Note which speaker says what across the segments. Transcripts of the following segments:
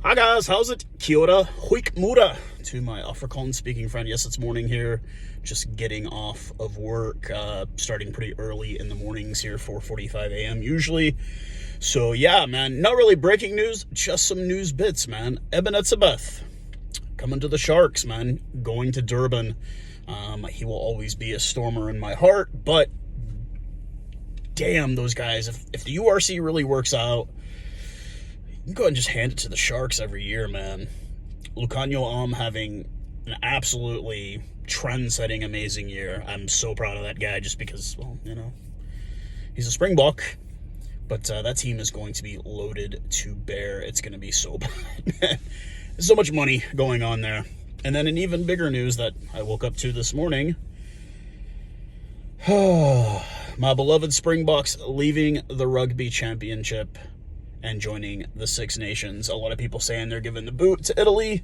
Speaker 1: Hi guys, how's it? Kia ora, huik mura to my Afrikaans speaking friend. Yes, it's morning here, just getting off of work, starting pretty early in the mornings here, 4:45 a.m. usually. So yeah, man, not really breaking news, just some news bits, man. Etzebeth coming to the Sharks, man, going to Durban. He will always be a Stormer in my heart, but damn, those guys, if the URC really works out, you can go ahead and just hand it to the Sharks every year, man. Lucanio having an absolutely trend-setting amazing year. I'm so proud of that guy just because, well, you know, he's a Springbok. But that team is going to be loaded to bear. It's going to be so bad, man. There's so much money going on there. And then in even bigger news that I woke up to this morning, my beloved Springboks leaving the Rugby Championship and joining the Six Nations. A lot of people saying they're giving the boot to Italy.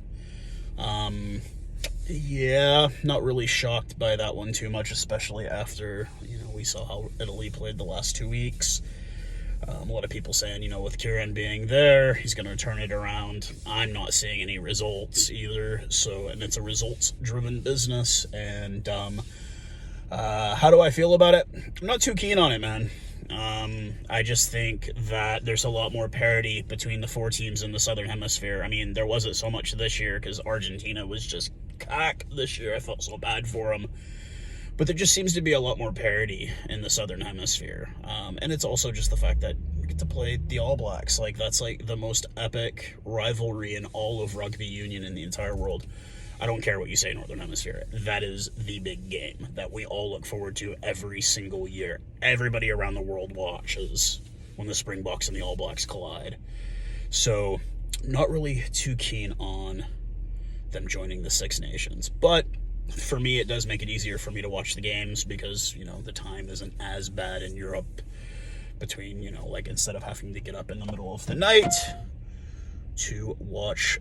Speaker 1: Yeah, not really shocked by that one too much, especially after, you know, we saw how Italy played the last 2 weeks. A lot of people saying, you know, with Kieran being there, he's going to turn it around. I'm not seeing any results either. So, and it's a results-driven business. And how do I feel about it? I'm not too keen on it, man. I just think that there's a lot more parity between the four teams in the Southern Hemisphere. I mean, there wasn't so much this year because Argentina was just cack this year. I felt so bad for them. But there just seems to be a lot more parity in the Southern Hemisphere. And it's also just the fact that we get to play the All Blacks. Like, that's like the most epic rivalry in all of rugby union in the entire world. I don't care what you say, Northern Hemisphere. That is the big game that we all look forward to every single year. Everybody around the world watches when the Springboks and the All Blacks collide. So, not really too keen on them joining the Six Nations. But for me, it does make it easier for me to watch the games because, you know, the time isn't as bad in Europe between, you know, like instead of having to get up in the middle of the night to watch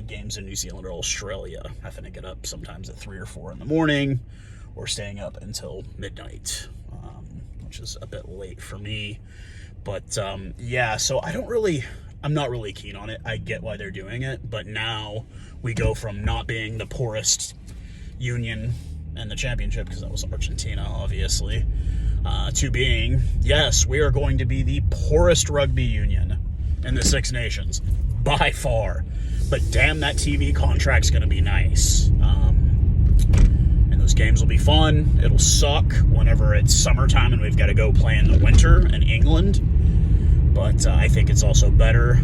Speaker 1: games in New Zealand or Australia, having to get up sometimes at 3 or 4 in the morning or staying up until midnight, which is a bit late for me. But yeah, so I'm not really keen on it. I get why they're doing it, but now we go from not being the poorest union and the championship, because that was Argentina, obviously, to being, yes, we are going to be the poorest rugby union in the Six Nations, by far. But damn, that TV contract's going to be nice. And those games will be fun. It'll suck whenever it's summertime and we've got to go play in the winter in England. But I think it's also better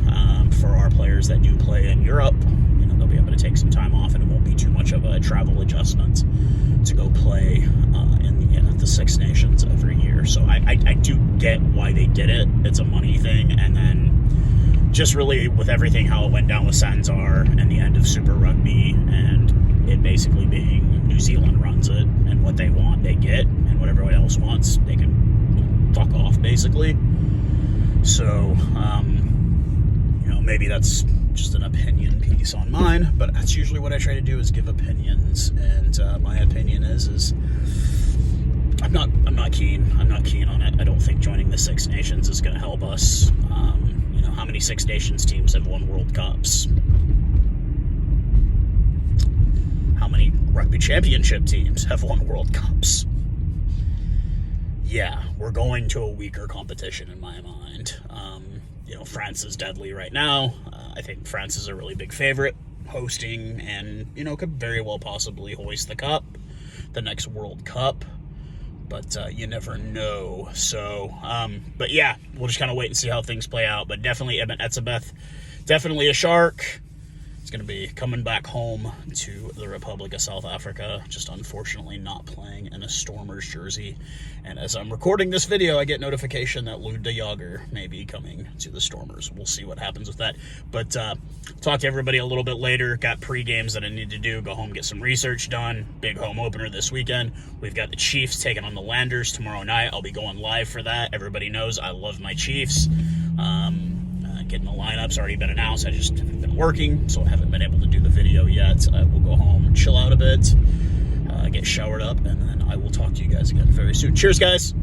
Speaker 1: for our players that do play in Europe. You know, they'll be able to take some time off and it won't be too much of a travel adjustment to go play in the Six Nations every year. So I do get why they did it. It's a money thing. And then just really with everything, how it went down with Sanzar and the end of Super Rugby and it basically being New Zealand runs it and what they want, they get, and what everyone else wants, they can fuck off, basically. So, you know, maybe that's just an opinion piece on mine, but that's usually what I try to do is give opinions. And my opinion is I'm not keen. I'm not keen on it. I don't think joining the Six Nations is going to help us. You know, how many Six Nations teams have won World Cups? How many Rugby Championship teams have won World Cups? Yeah, we're going to a weaker competition in my mind. You know, France is deadly right now. I think France is a really big favorite, hosting, and, you know, could very well possibly hoist the cup, the next World Cup. But you never know. So, but yeah, we'll just kind of wait and see how things play out. But definitely Etzebeth, definitely a Shark. It's going to be coming back home to the Republic of South Africa, just unfortunately not playing in a Stormers jersey. And as I'm recording this video, I get notification that Lou de Jager may be coming to the Stormers. We'll see what happens with that. But talk to everybody a little bit later. Got pre-games that I need to do. Go home, get some research done. Big home opener this weekend. We've got the Chiefs taking on the Landers tomorrow night. I'll be going live for that. Everybody knows I love my Chiefs. Getting the lineup's already been announced. I just haven't been working, so I haven't been able to do the video yet. I will go home, chill out a bit, get showered up, and then I will talk to you guys again very soon. Cheers, guys.